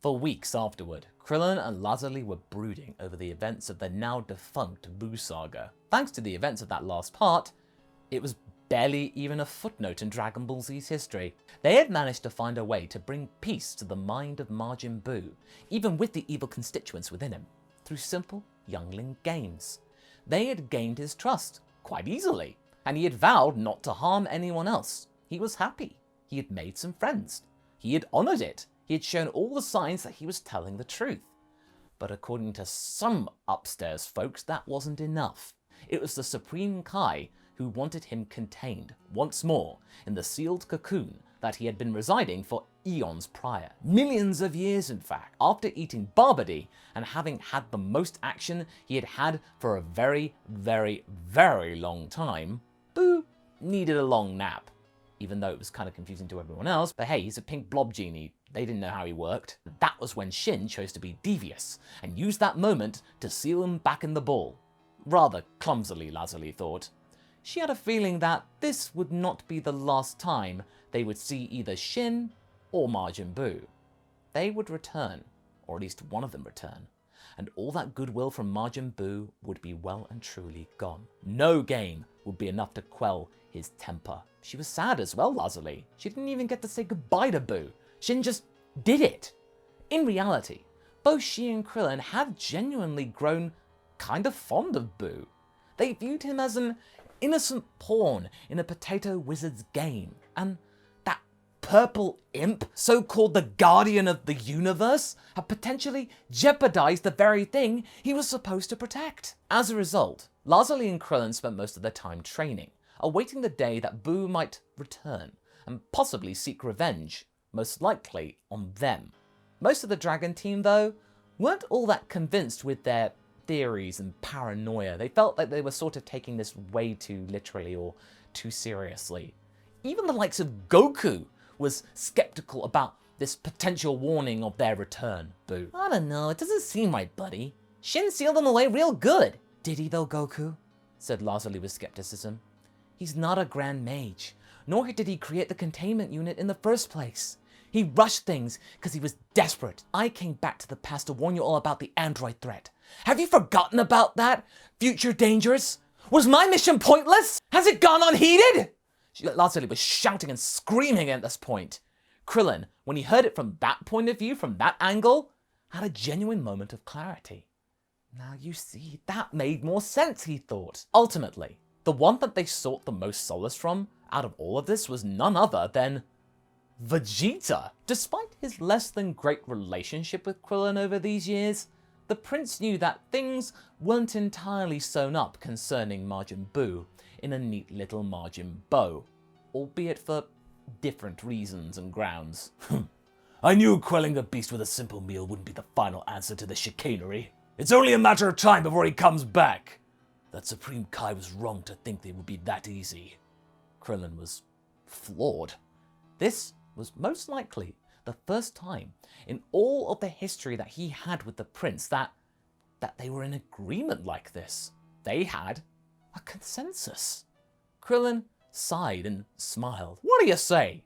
For weeks afterward, Krillin and Lazuli were brooding over the events of the now defunct Buu saga. Thanks to the events of that last part, it was barely even a footnote in Dragon Ball Z's history. They had managed to find a way to bring peace to the mind of Majin Buu, even with the evil constituents within him, through simple youngling games. They had gained his trust quite easily, and he had vowed not to harm anyone else. He was happy. He had made some friends. He had honoured it. He had shown all the signs that he was telling the truth. But according to some upstairs folks, that wasn't enough. It was the Supreme Kai who wanted him contained, once more, in the sealed cocoon that he had been residing for eons prior. Millions of years, in fact. After eating Babidi and having had the most action he had had for a very, very, very long time, Buu needed a long nap. Even though it was kind of confusing to everyone else, but hey, he's a pink blob genie. They didn't know how he worked. That was when Shin chose to be devious and used that moment to seal him back in the ball. Rather clumsily, Lazuli thought. She had a feeling that this would not be the last time they would see either Shin or Majin Buu. They would return, or at least one of them return, and all that goodwill from Majin Buu would be well and truly gone. No game would be enough to quell his temper. She was sad as well, Lazuli. She didn't even get to say goodbye to Buu. Shin just did it. In reality, both she and Krillin had genuinely grown kind of fond of Buu. They viewed him as an innocent pawn in a potato wizard's game, and that purple imp, so-called the guardian of the universe, had potentially jeopardized the very thing he was supposed to protect. As a result, Lazuli and Krillin spent most of their time training, awaiting the day that Buu might return and possibly seek revenge, most likely on them. Most of the Dragon team, though, weren't all that convinced with their theories and paranoia. They felt like they were sort of taking this way too literally or too seriously. Even the likes of Goku was skeptical about this potential warning of their return. Boo. I don't know, it doesn't seem right, buddy. Shin sealed them away real good. Did he though, Goku? Said Lazuli with skepticism. He's not a grand mage, nor did he create the containment unit in the first place. He rushed things because he was desperate. I came back to the past to warn you all about the android threat. Have you forgotten about that? Future dangers? Was my mission pointless? Has it gone unheeded? Lazuli was shouting and screaming at this point. Krillin, when he heard it from that point of view, from that angle, had a genuine moment of clarity. Now you see, that made more sense, he thought. Ultimately, the one that they sought the most solace from out of all of this was none other than Vegeta. Despite his less than great relationship with Krillin over these years, the prince knew that things weren't entirely sewn up concerning Majin Buu in a neat little Majin bow, albeit for different reasons and grounds. I knew quelling the beast with a simple meal wouldn't be the final answer to the chicanery. It's only a matter of time before he comes back. That Supreme Kai was wrong to think it would be that easy. Krillin was floored. This was most likely the first time in all of the history that he had with the prince that they were in agreement like this. They had a consensus. Krillin sighed and smiled. What do you say?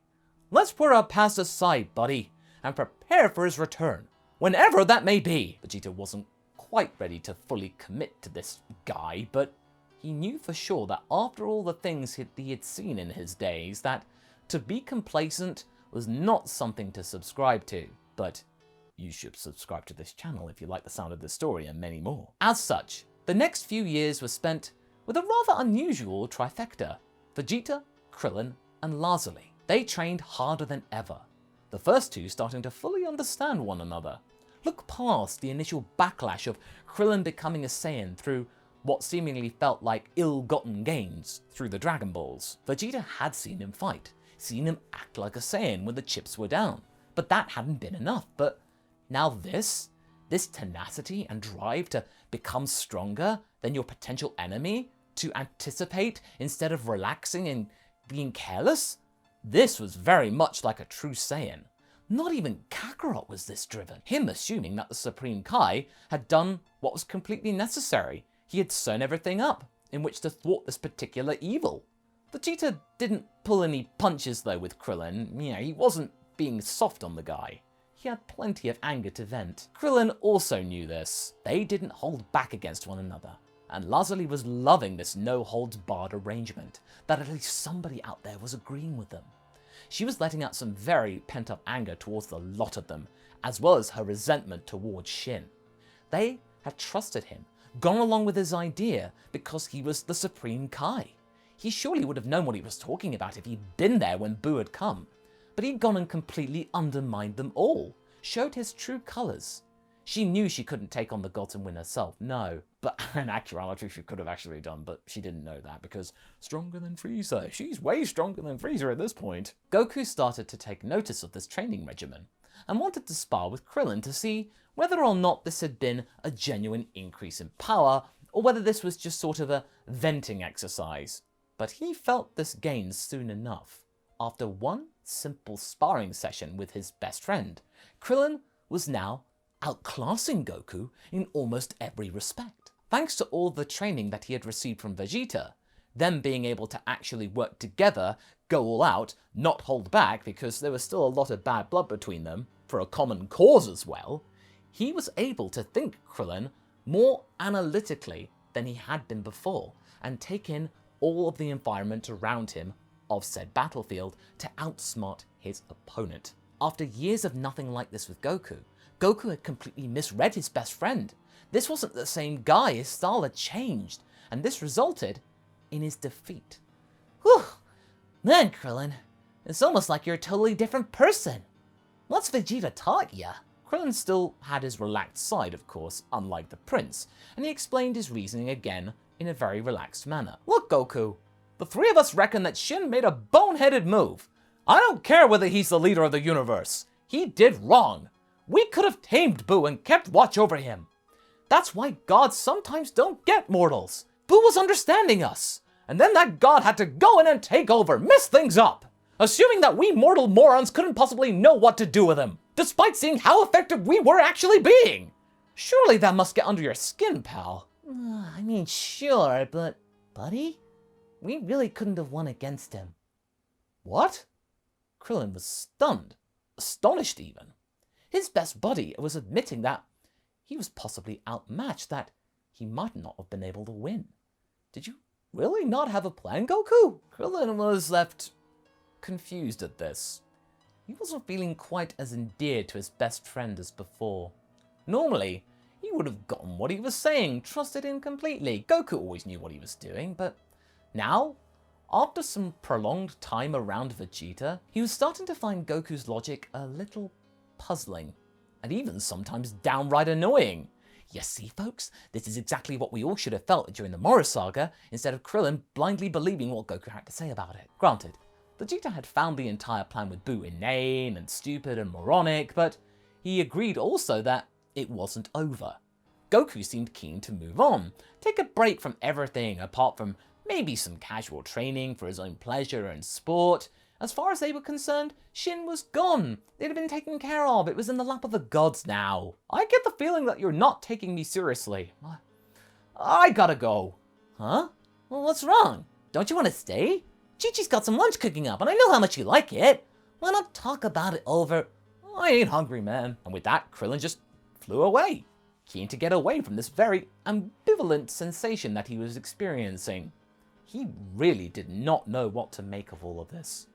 Let's put our past aside, buddy, and prepare for his return, whenever that may be. Vegeta wasn't quite ready to fully commit to this guy, but he knew for sure that after all the things he had seen in his days, that to be complacent was not something to subscribe to. But you should subscribe to this channel if you like the sound of this story and many more. As such, the next few years were spent with a rather unusual trifecta: Vegeta, Krillin, and Lazuli. They trained harder than ever, the first two starting to fully understand one another. Look past the initial backlash of Krillin becoming a Saiyan through what seemingly felt like ill-gotten gains through the Dragon Balls. Vegeta had seen him fight, seen him act like a Saiyan when the chips were down, but that hadn't been enough. But now this tenacity and drive to become stronger than your potential enemy, to anticipate instead of relaxing and being careless, this was very much like a true Saiyan. Not even Kakarot was this driven. Him assuming that the Supreme Kai had done what was completely necessary. He had sewn everything up in which to thwart this particular evil. Vegeta didn't pull any punches though with Krillin. He wasn't being soft on the guy. he had plenty of anger to vent. Krillin also knew this. They didn't hold back against one another, and Lazuli was loving this no-holds-barred arrangement, that at least somebody out there was agreeing with them. She was letting out some very pent-up anger towards the lot of them, as well as her resentment towards Shin. They had trusted him, gone along with his idea because he was the Supreme Kai. He surely would have known what he was talking about if he'd been there when Boo had come. But he'd gone and completely undermined them all, showed his true colours. She knew she couldn't take on the gods and win herself, no. But in actuality she could have actually done, but she didn't know that because stronger than Frieza. She's way stronger than Frieza at this point. Goku started to take notice of this training regimen and wanted to spar with Krillin to see whether or not this had been a genuine increase in power or whether this was just sort of a venting exercise. But he felt this gain soon enough. After one simple sparring session with his best friend, Krillin was now outclassing Goku in almost every respect. Thanks to all the training that he had received from Vegeta, them being able to actually work together, go all out, not hold back because there was still a lot of bad blood between them, for a common cause as well, he was able to think Krillin more analytically than he had been before and take in all of the environment around him of said battlefield to outsmart his opponent. After years of nothing like this with Goku, Goku had completely misread his best friend. This wasn't the same guy, his style had changed, and this resulted in his defeat. Whew! Man, Krillin, it's almost like you're a totally different person. What's Vegeta taught ya? Krillin still had his relaxed side, of course, unlike the prince, and he explained his reasoning again in a very relaxed manner. Look, Goku, the three of us reckon that Shin made a boneheaded move. I don't care whether he's the leader of the universe. He did wrong. We could have tamed Boo and kept watch over him. That's why gods sometimes don't get mortals. Boo was understanding us, and then that god had to go in and take over, mess things up, assuming that we mortal morons couldn't possibly know what to do with him, despite seeing how effective we were actually being. Surely that must get under your skin, pal. I mean, sure, but, buddy, we really couldn't have won against him. What? Krillin was stunned, astonished even. His best buddy was admitting that he was possibly outmatched, that he might not have been able to win. Did you really not have a plan, Goku? Krillin was left confused at this. He wasn't feeling quite as endeared to his best friend as before. Normally, he would have gotten what he was saying, trusted him completely. Goku always knew what he was doing, but now, after some prolonged time around Vegeta, he was starting to find Goku's logic a little puzzling, and even sometimes downright annoying. You see, folks, this is exactly what we all should have felt during the Morris saga, instead of Krillin blindly believing what Goku had to say about it. Granted, Vegeta had found the entire plan with Boo inane and stupid and moronic, but he agreed also that it wasn't over. Goku seemed keen to move on, take a break from everything apart from maybe some casual training for his own pleasure and sport. As far as they were concerned, Shin was gone. It had been taken care of. It was in the lap of the gods now. I get the feeling that you're not taking me seriously. I gotta go. Huh? Well, what's wrong? Don't you want to stay? Chi-Chi's got some lunch cooking up, and I know how much you like it. Why not talk about it over? I ain't hungry, man. And with that, Krillin just flew away, keen to get away from this very ambivalent sensation that he was experiencing. He really did not know what to make of all of this.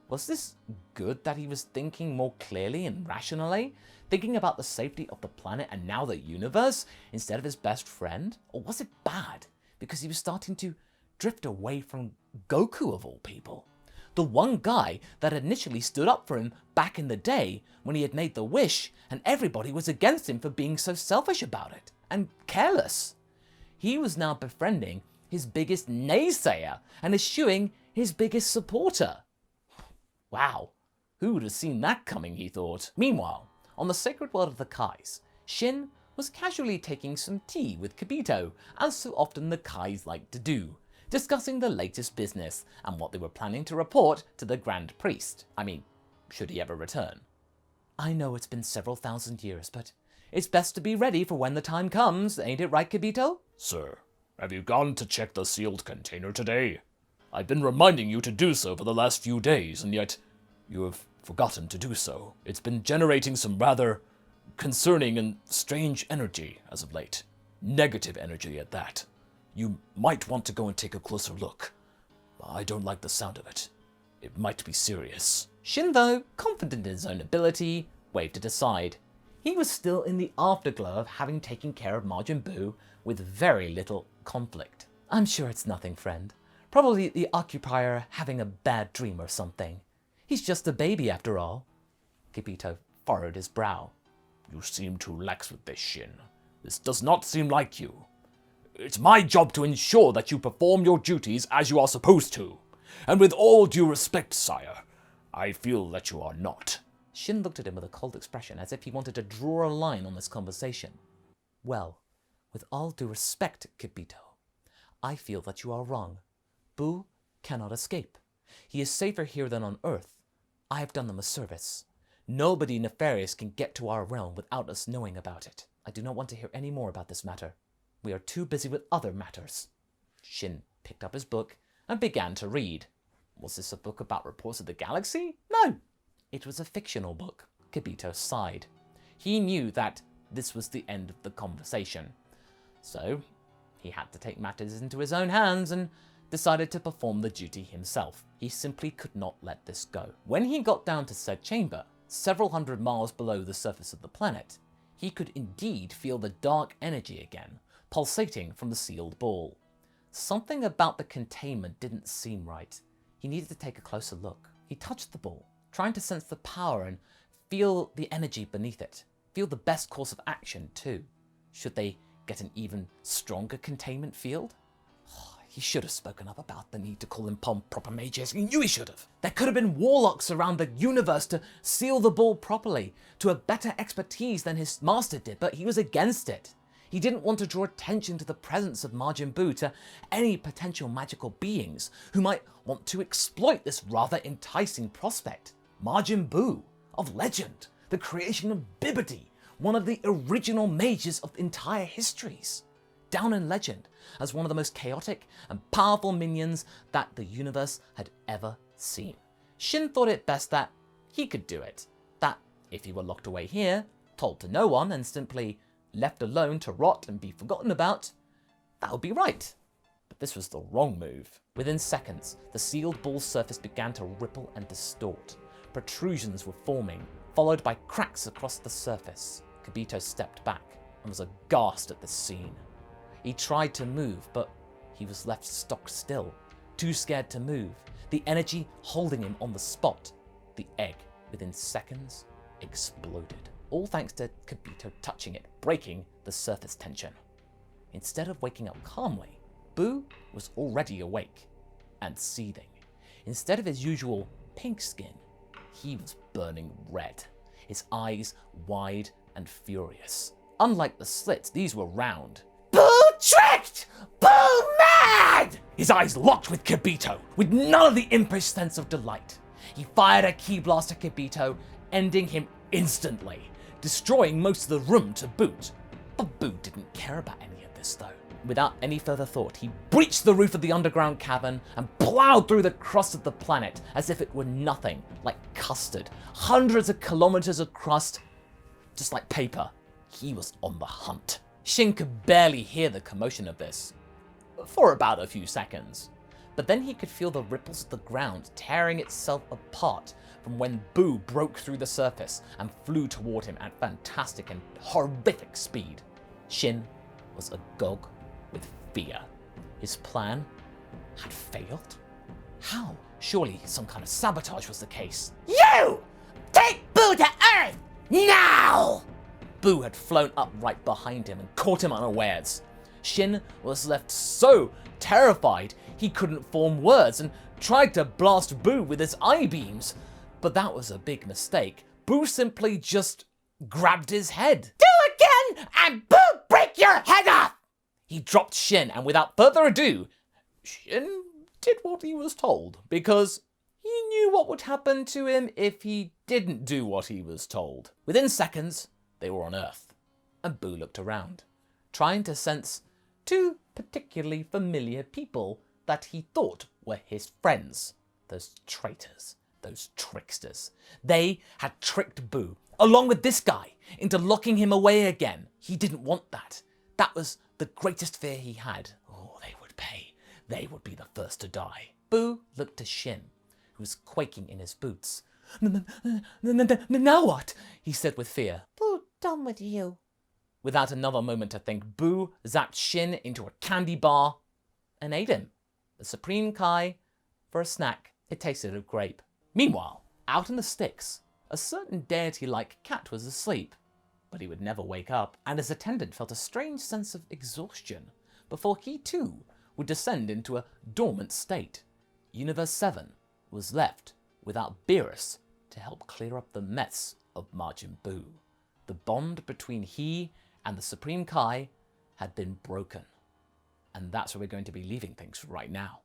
Was this good that he was thinking more clearly and rationally, thinking about the safety of the planet and now the universe instead of his best friend? Or was it bad because he was starting to drift away from Goku of all people? The one guy that initially stood up for him back in the day when he had made the wish and everybody was against him for being so selfish about it and careless. He was now befriending his biggest naysayer and eschewing his biggest supporter. Wow, who would have seen that coming, he thought. Meanwhile, on the sacred world of the Kais, Shin was casually taking some tea with Kibito, as so often the Kais like to do, discussing the latest business and what they were planning to report to the Grand Priest. I mean, should he ever return. I know it's been several thousand years, but it's best to be ready for when the time comes, ain't it right, Kibito? Sir, have you gone to check the sealed container today? I've been reminding you to do so for the last few days, and yet you have forgotten to do so. It's been generating some rather concerning and strange energy as of late. Negative energy at that. You might want to go and take a closer look. I don't like the sound of it. It might be serious. Shin, though, confident in his own ability, waved it aside. He was still in the afterglow of having taken care of Majin Buu with very little conflict. I'm sure it's nothing, friend. Probably the occupier having a bad dream or something. He's just a baby after all. Kibito furrowed his brow. You seem too lax with this, Shin. This does not seem like you. It's my job to ensure that you perform your duties as you are supposed to. And with all due respect, sire, I feel that you are not. Shin looked at him with a cold expression, as if he wanted to draw a line on this conversation. Well, with all due respect, Kibito, I feel that you are wrong. Buu cannot escape. He is safer here than on Earth. I have done them a service. Nobody nefarious can get to our realm without us knowing about it. I do not want to hear any more about this matter. We are too busy with other matters. Shin picked up his book and began to read. Was this a book about reports of the galaxy? No, it was a fictional book. Kibito sighed. He knew that this was the end of the conversation. So he had to take matters into his own hands and decided to perform the duty himself. He simply could not let this go. When he got down to said chamber, several hundred miles below the surface of the planet, he could indeed feel the dark energy again, pulsating from the sealed ball. Something about the containment didn't seem right. He needed to take a closer look. He touched the ball, trying to sense the power and feel the energy beneath it. Feel the best course of action too. Should they get an even stronger containment field? He should have spoken up about the need to call in proper mages. He knew he should have. There could have been warlocks around the universe to seal the ball properly, to a better expertise than his master did, but he was against it. He didn't want to draw attention to the presence of Majin Buu to any potential magical beings who might want to exploit this rather enticing prospect. Majin Buu, of legend, the creation of Bibidi, one of the original mages of entire histories. Down in legend as one of the most chaotic and powerful minions that the universe had ever seen. Shin thought it best that he could do it. That if he were locked away here, told to no one, and simply left alone to rot and be forgotten about, that would be right. But this was the wrong move. Within seconds, the sealed ball's surface began to ripple and distort. Protrusions were forming, followed by cracks across the surface. Kibito stepped back and was aghast at the scene. He tried to move, but he was left stock still, too scared to move, the energy holding him on the spot. The egg, within seconds, exploded. All thanks to Kibito touching it, breaking the surface tension. Instead of waking up calmly, Buu was already awake and seething. Instead of his usual pink skin, he was burning red, his eyes wide and furious. Unlike the slits, these were round. Buu tricked! Buu mad! His eyes locked with Kibito, with none of the impish sense of delight. He fired a ki blast at Kibito, ending him instantly, destroying most of the room to boot. But Buu didn't care about any of this though. Without any further thought, he breached the roof of the underground cavern and plowed through the crust of the planet as if it were nothing, like custard. Hundreds of kilometers of crust, just like paper. He was on the hunt. Shin could barely hear the commotion of this, for about a few seconds. But then he could feel the ripples of the ground tearing itself apart from when Buu broke through the surface and flew toward him at fantastic and horrific speed. Shin was agog with fear. His plan had failed? How? Surely some kind of sabotage was the case. You! Take Buu to Earth! Now! Buu had flown up right behind him and caught him unawares. Shin was left so terrified he couldn't form words and tried to blast Buu with his eye beams. But that was a big mistake. Buu simply just grabbed his head. Do again and Buu break your head off! He dropped Shin, and without further ado, Shin did what he was told, because he knew what would happen to him if he didn't do what he was told. Within seconds, they were on Earth, and Buu looked around, trying to sense two particularly familiar people that he thought were his friends. Those traitors, those tricksters. They had tricked Boo, along with this guy, into locking him away again. He didn't want that. That was the greatest fear he had. Oh, they would pay. They would be the first to die. Boo looked to Shin, who was quaking in his boots. Now what? He said with fear. Boo, done with you. Without another moment to think, Boo zapped Shin into a candy bar and ate him. The Supreme Kai for a snack. It tasted of grape. Meanwhile, out in the sticks, a certain deity-like cat was asleep, but he would never wake up, and his attendant felt a strange sense of exhaustion before he too would descend into a dormant state. Universe 7 was left without Beerus to help clear up the mess of Majin Buu. The bond between he and the Supreme Kai had been broken. And that's where we're going to be leaving things right now.